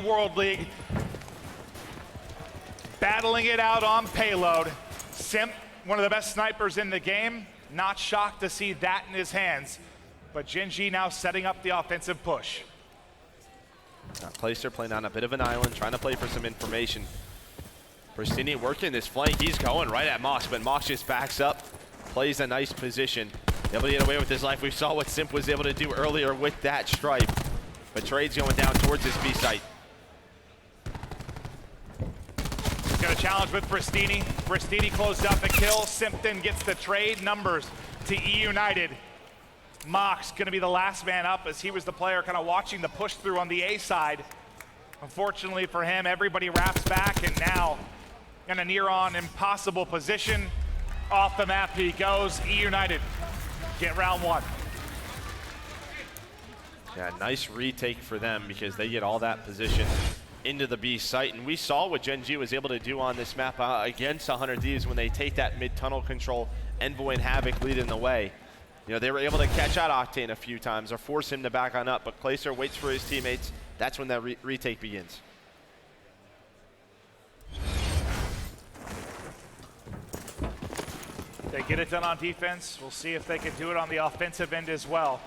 World League. Battling it out on payload. Simp, one of the best snipers in the game. Not shocked to see that in his hands. But Gen G now setting up the offensive push. Placer playing on a bit of an island, trying to play for some information. Pristini working this flank. He's going right at Mox, but Mox just backs up, plays a nice position. Able to get away with his life. We saw what Simp was able to do earlier with that stripe. But Trade's going down towards his B site. Got a challenge with Pristini. Pristini closed out the kill. Simpton gets the trade. Numbers to eUnited. Mox gonna be the last man up as he was the player kind of watching the push through on the A side. Unfortunately for him, everybody wraps back and now in a near on impossible position. Off the map he goes. eUnited get round one. Yeah, nice retake for them because they get all that position into the B site. And we saw what Gen G was able to do on this map against 100 Thieves when they take that mid-tunnel control. Envoy and Havoc leading the way. You know, they were able to catch out Octane a few times or force him to back on up, but Placer waits for his teammates. That's when that retake begins. They get it done on defense. We'll see if they can do it on the offensive end as well.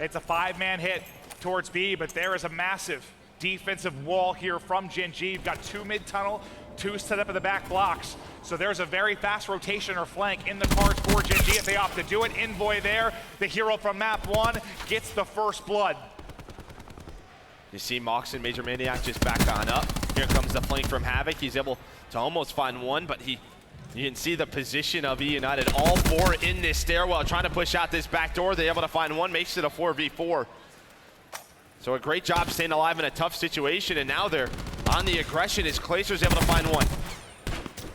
It's a 5-man hit towards B, but there is a massive defensive wall here from Gen G. You've got 2 mid-tunnel, 2 set up in the back blocks. So there's a very fast rotation or flank in the cards for Gen G if they opt to do it. Envoy there, the hero from map 1, gets the first blood. You see Mox and Major Maniac just back on up. Here comes the flank from Havoc. He's able to almost find one, but you can see the position of eUnited. All 4 in this stairwell trying to push out this back door. They're able to find one, makes it a 4v4. So a great job staying alive in a tough situation, and now they're on the aggression as Placer's able to find one.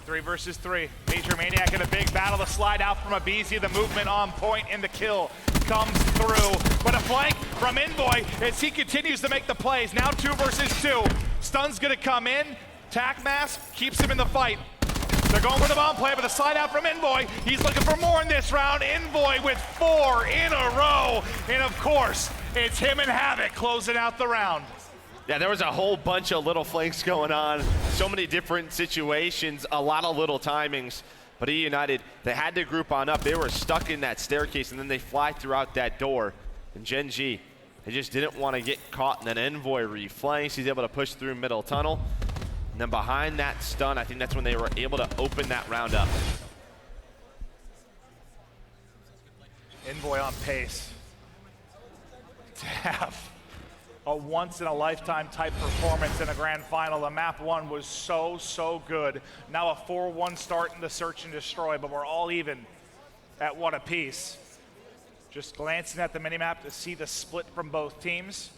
3 versus 3. Major Maniac in a big battle. The slide out from Abizi. The movement on point and the kill comes through. But a flank from Envoy as he continues to make the plays. Now 2 versus 2. Stun's gonna come in. Tac Mask keeps him in the fight. They're going for the bomb play, but the slide out from Envoy. He's looking for more in this round. Envoy with 4 in a row. And of course, it's him and Havoc closing out the round. Yeah, there was a whole bunch of little flanks going on. So many different situations, a lot of little timings. But eUnited, they had to group on up. They were stuck in that staircase, and then they fly throughout that door. And Gen G, they just didn't want to get caught, and then Envoy reflanks. He's able to push through middle tunnel. And then behind that stun, I think that's when they were able to open that round up. Envoy on pace to have a once-in-a-lifetime type performance in a grand final. The map 1 was so good. Now a 4-1 start in the search and destroy, but we're all even at 1 apiece. Just glancing at the minimap to see the split from both teams.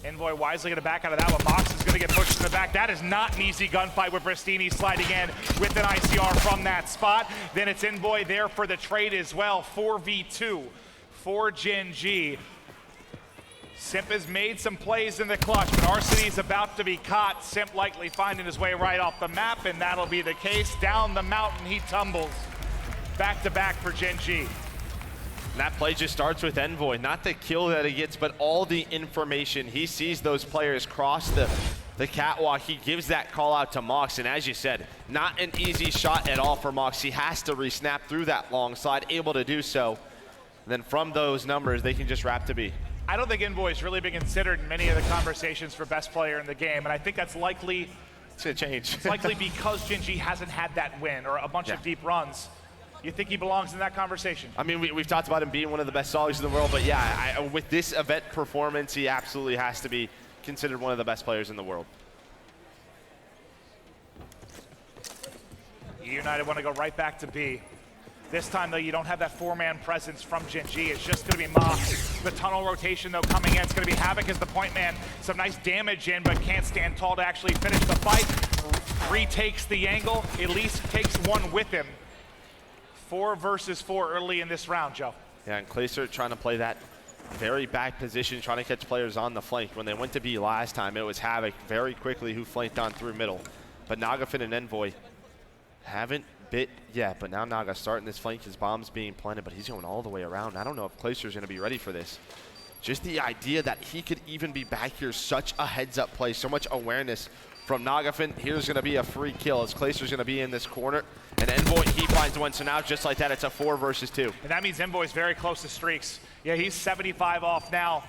Envoy wisely gonna back out of that one. Mox is gonna get pushed in the back. That is not an easy gunfight with Pristini sliding in with an ICR from that spot. Then it's Envoy there for the trade as well. 4v2 for Gen G. Simp has made some plays in the clutch, but Arseny's about to be caught. Simp likely finding his way right off the map, and that'll be the case. Down the mountain he tumbles. Back to back for Gen G. That play just starts with Envoy, not the kill that he gets, but all the information. He sees those players cross the catwalk. He gives that call out to Mox, and as you said, not an easy shot at all for Mox. He has to re-snap through that long slide, able to do so. And then from those numbers, they can just wrap to B. I don't think Envoy's really been considered in many of the conversations for best player in the game, and I think that's likely It's gonna change. it's likely because Gen G hasn't had that win or a bunch of deep runs. You think he belongs in that conversation? I mean, we've talked about him being one of the best solos in the world, but yeah, with this event performance, he absolutely has to be considered one of the best players in the world. eUnited want to go right back to B. This time, though, you don't have that 4-man presence from Gen G. It's just going to be Mox. The tunnel rotation, though, coming in. It's going to be Havoc as the point man. Some nice damage in, but can't stand tall to actually finish the fight. Retakes the angle. At least takes one with him. 4 versus 4 early in this round, Joe. Yeah, and Placer trying to play that very back position, trying to catch players on the flank. When they went to B last time, it was Havoc very quickly who flanked on through middle. But Nagafin and Envoy haven't bit. Yeah, but now Naga starting this flank. His bomb's being planted, but he's going all the way around. I don't know if Clayster's going to be ready for this. Just the idea that he could even be back here, such a heads-up play, so much awareness from Nagafin. Here's going to be a free kill as Clayster's going to be in this corner. And Envoy, he finds one. So now just like that, it's a 4 versus 2. And that means Envoy's very close to streaks. Yeah, he's 75 off now.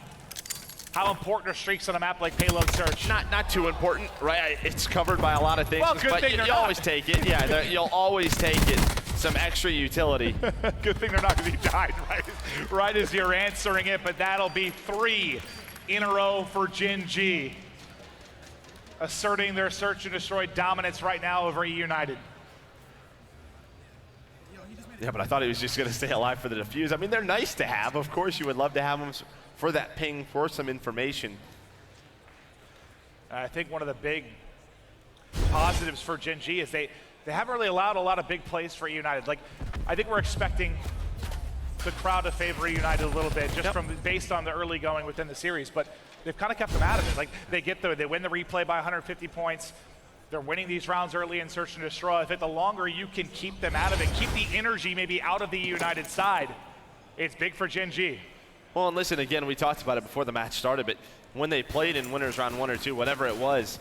How important are streaks on a map like Payload Search? Not too important, right? It's covered by a lot of things, well, good but thing you always take it. Yeah, you'll always take it. Some extra utility. Good thing they're not going to be died right as you're answering it, but that'll be 3 in a row for Gen G. Asserting their search and destroy dominance right now over eUnited. Yeah, but I thought he was just going to stay alive for the defuse. I mean, they're nice to have. Of course, you would love to have them for that ping, for some information. I think one of the big positives for Gen G is they haven't really allowed a lot of big plays for eUnited. Like, I think we're expecting the crowd to favor eUnited a little bit just based on the early going within the series, but they've kind of kept them out of it. Like, they win the replay by 150 points. They're winning these rounds early in Search and Destroy. I think the longer you can keep them out of it, keep the energy maybe out of the eUnited side, it's big for Gen G. Well, and listen, again, we talked about it before the match started, but when they played in winners round 1 or 2, whatever it was,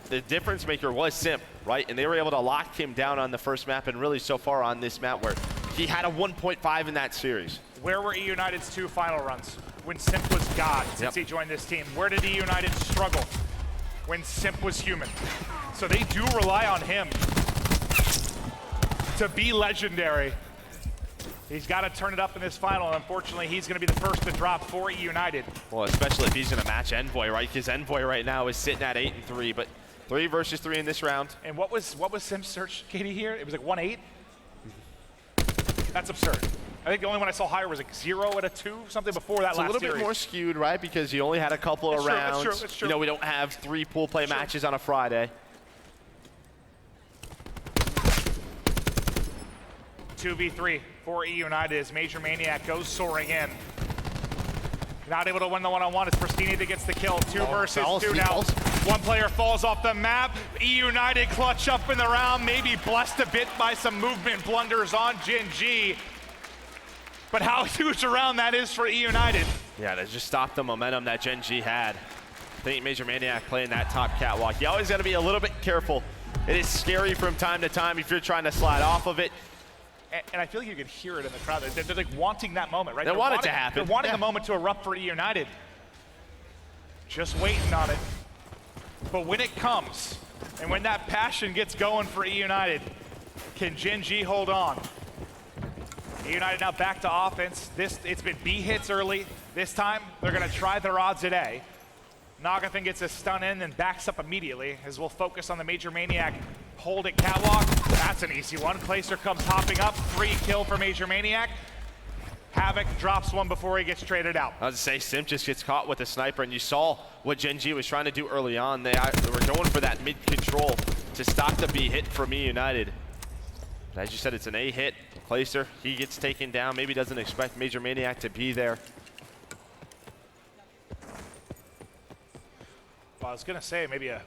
the difference maker was Simp, right? And they were able to lock him down on the first map, and really so far on this map where he had a 1.5 in that series. Where were eUnited's 2 final runs? When Simp was God, since he joined this team. Where did eUnited struggle? When Simp was human. So they do rely on him to be legendary. He's got to turn it up in this final, and unfortunately, he's going to be the first to drop for eUnited. Well, especially if he's going to match Envoy, right? Because Envoy right now is sitting at 8-3, but 3 versus 3 in this round. And what was Sim's search, Katie, here? It was like 1-8? That's absurd. I think the only one I saw higher was like 0 at a 2, something before that last series. It's a little bit more skewed, right? Because he only had a couple of rounds. It's true. You know, we don't have 3 pool play matches on a Friday. 2v3 for eUnited as Major Maniac goes soaring in. Not able to win the one-on-one. It's Pristini that gets the kill. 2 versus 2 now. One player falls off the map. eUnited clutch up in the round, maybe blessed a bit by some movement blunders on Gen G. But how huge a round that is for eUnited. Yeah, they just stopped the momentum that Gen G had. I think Major Maniac playing that top catwalk. You always got to be a little bit careful. It is scary from time to time if you're trying to slide off of it. And I feel like you could hear it in the crowd. They're like wanting that moment, right? They want it to happen. They're wanting the moment to erupt for eUnited. Just waiting on it. But when it comes, and when that passion gets going for eUnited, can Gen G hold on? eUnited now back to offense. It's been B hits early. This time, they're going to try their odds at A. Nagafin gets a stun in and backs up immediately as we'll focus on the Major Maniac hold at catwalk. That's an easy one. Clayster comes hopping up. 3 kill for Major Maniac. Havoc drops one before he gets traded out. I was to say, Simp just gets caught with a sniper, and you saw what Gen G was trying to do early on. They were going for that mid-control to stop the B hit from eUnited. But as you said, it's an A hit. Clayster, he gets taken down. Maybe doesn't expect Major Maniac to be there. Well, I was going to say maybe a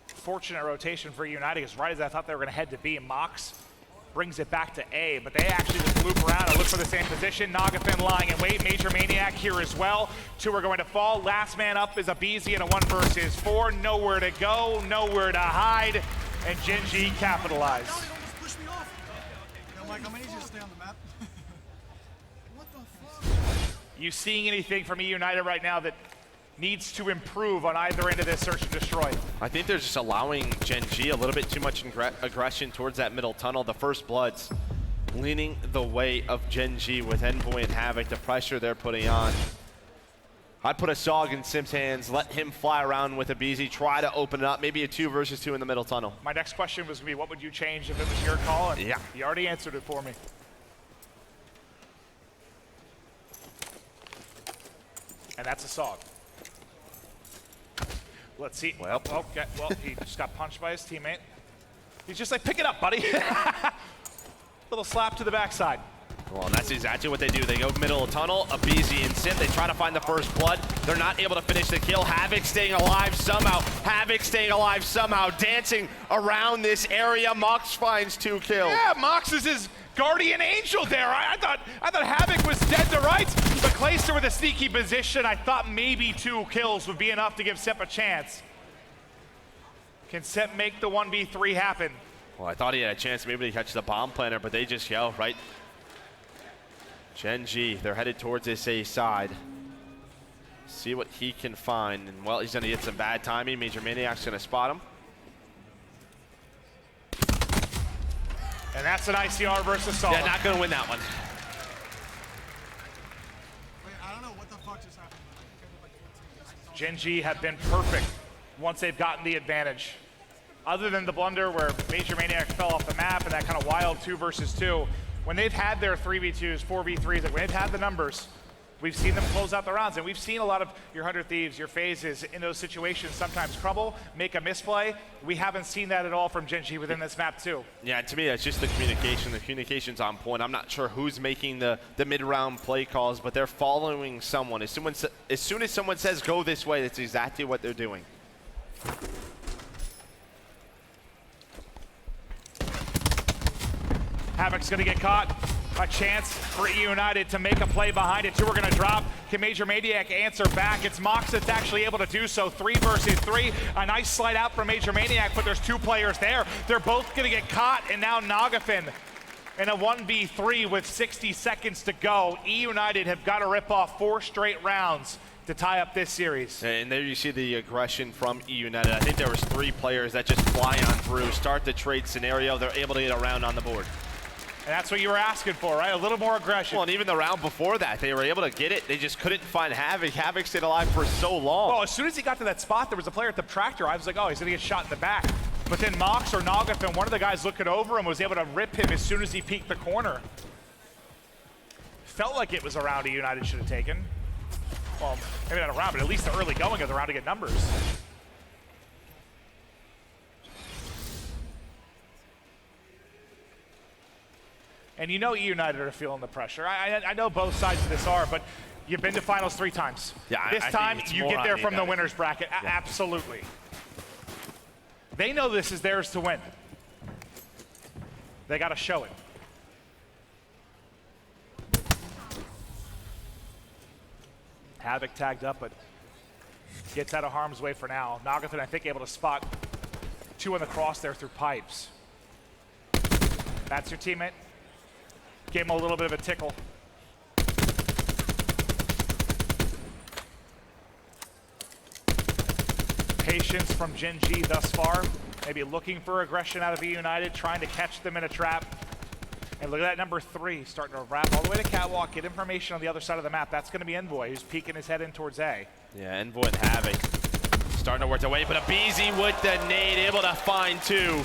fortunate rotation for eUnited, because right as I thought they were going to head to B, Mox brings it back to A, but they actually just loop around and look for the same position. Nagafin lying in wait. Major Maniac here as well. 2 are going to fall. Last man up is a BZ in a 1 versus 4. Nowhere to go, nowhere to hide, and Gen G capitalize. No, he almost pushed me off. I'm like, I'm gonna just stay on the map. What the fuck? You seeing anything from eUnited right now that needs to improve on either end of this search and destroy? I think they're just allowing Gen G a little bit too much aggression towards that middle tunnel. The First Bloods leaning the way of Gen G with Envoy and Havoc, the pressure they're putting on. I'd put a Sog in Sim's hands, let him fly around with a BZ, try to open it up, maybe a 2 versus 2 in the middle tunnel. My next question was going to be, what would you change if it was your call? And yeah, you already answered it for me. And that's a Sog. Let's see. Well, okay. Well, he just got punched by his teammate. He's just like, pick it up, buddy. Little slap to the backside. Well, and that's exactly what they do. They go middle of tunnel, Abizi and Sim. They try to find the first blood. They're not able to finish the kill. Havoc staying alive somehow. Havoc staying alive somehow. Dancing around this area. Mox finds 2 kills. Yeah, Mox is his guardian angel there. I thought Havoc was dead to rights. But Clayster with a sneaky position. I thought maybe 2 kills would be enough to give Sep a chance. Can Sep make the 1v3 happen? Well, I thought he had a chance maybe to catch the bomb planter, but they just yell, right? Gen G, they're headed towards this A side. See what he can find. And, well, he's going to get some bad timing. Major Maniac's going to spot him. And that's an ICR versus Solid. Yeah, not going to win that one. Wait, I don't know what the fuck just happened. Gen G have been perfect once they've gotten the advantage. Other than the blunder where Major Maniac fell off the map and that kind of wild 2 versus 2, when they've had their 3v2s, 4v3s, like when they've had the numbers, we've seen them close out the rounds. And we've seen a lot of your 100 Thieves, your phases in those situations sometimes crumble, make a misplay. We haven't seen that at all from Gen G within this map too. Yeah, to me, that's just the communication. The communication's on point. I'm not sure who's making the mid-round play calls, but they're following someone. As soon as someone says go this way, that's exactly what they're doing. Havoc's gonna get caught. A chance for eUnited to make a play behind it. 2 are gonna drop. Can Major Maniac answer back? It's Mox that's actually able to do so. 3 versus 3. A nice slide out from Major Maniac, but there's 2 players there. They're both gonna get caught, and now Nagafin in a 1v3 with 60 seconds to go. eUnited have got to rip off 4 straight rounds to tie up this series. And there you see the aggression from eUnited. I think there was 3 players that just fly on through, start the trade scenario. They're able to get a round on the board. And that's what you were asking for, right? A little more aggression. Well, and even the round before that, they were able to get it. They just couldn't find Havoc. Havoc stayed alive for so long. Well, as soon as he got to that spot, there was a player at the tractor. I was like, oh, he's gonna get shot in the back. But then Mox or Nagafin, one of the guys looking over him, was able to rip him as soon as he peeked the corner. Felt like it was a round eUnited should have taken. Well, maybe not a round, but at least the early going of the round to get numbers. And you know eUnited are feeling the pressure. I know both sides of this are, but you've been to finals 3 times. Yeah, this time, you get there from the winner's bracket. Yeah. Absolutely. They know this is theirs to win. They got to show it. Havoc tagged up, but gets out of harm's way for now. Nagafin, I think, able to spot 2 on the cross there through pipes. That's your teammate. Gave him a little bit of a tickle. Patience from Gen G thus far. Maybe looking for aggression out of eUnited, trying to catch them in a trap. And look at that number 3, starting to wrap all the way to Catwalk, get information on the other side of the map. That's going to be Envoy, who's peeking his head in towards A. Yeah, Envoy and Havoc starting to work their way, but Abizi with the nade, able to find 2.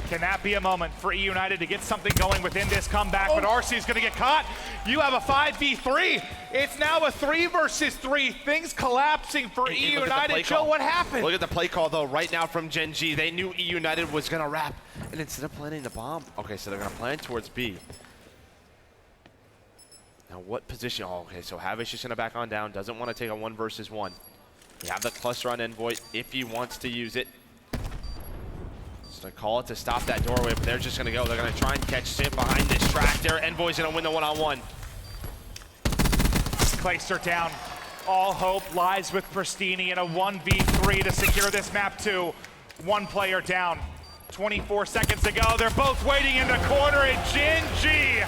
Can that be a moment for eUnited to get something going within this comeback? But RC is going to get caught. You have a 5v3. It's now a 3 versus 3. Things collapsing for eUnited. Joe, what happened? Look at the play call, though, right now from Gen G. They knew eUnited was going to wrap. And instead of planting the bomb, okay, so they're going to plan towards B. Now, what position? Oh, okay, so Havoc's just going to back on down. Doesn't want to take a 1 versus 1. You have the cluster on Envoy if he wants to use it. So call it to stop that doorway, but they're just going to go. They're going to try and catch Sim behind this tractor. Envoy's going to win the one-on-one. Clayster down. All hope lies with Pristini in a 1v3 to secure this map too. 1 player down. 24 seconds to go. They're both waiting in the corner, and Gen G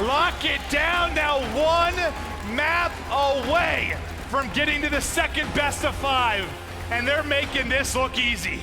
lock it down. Now 1 map away from getting to the second best of 5, and they're making this look easy.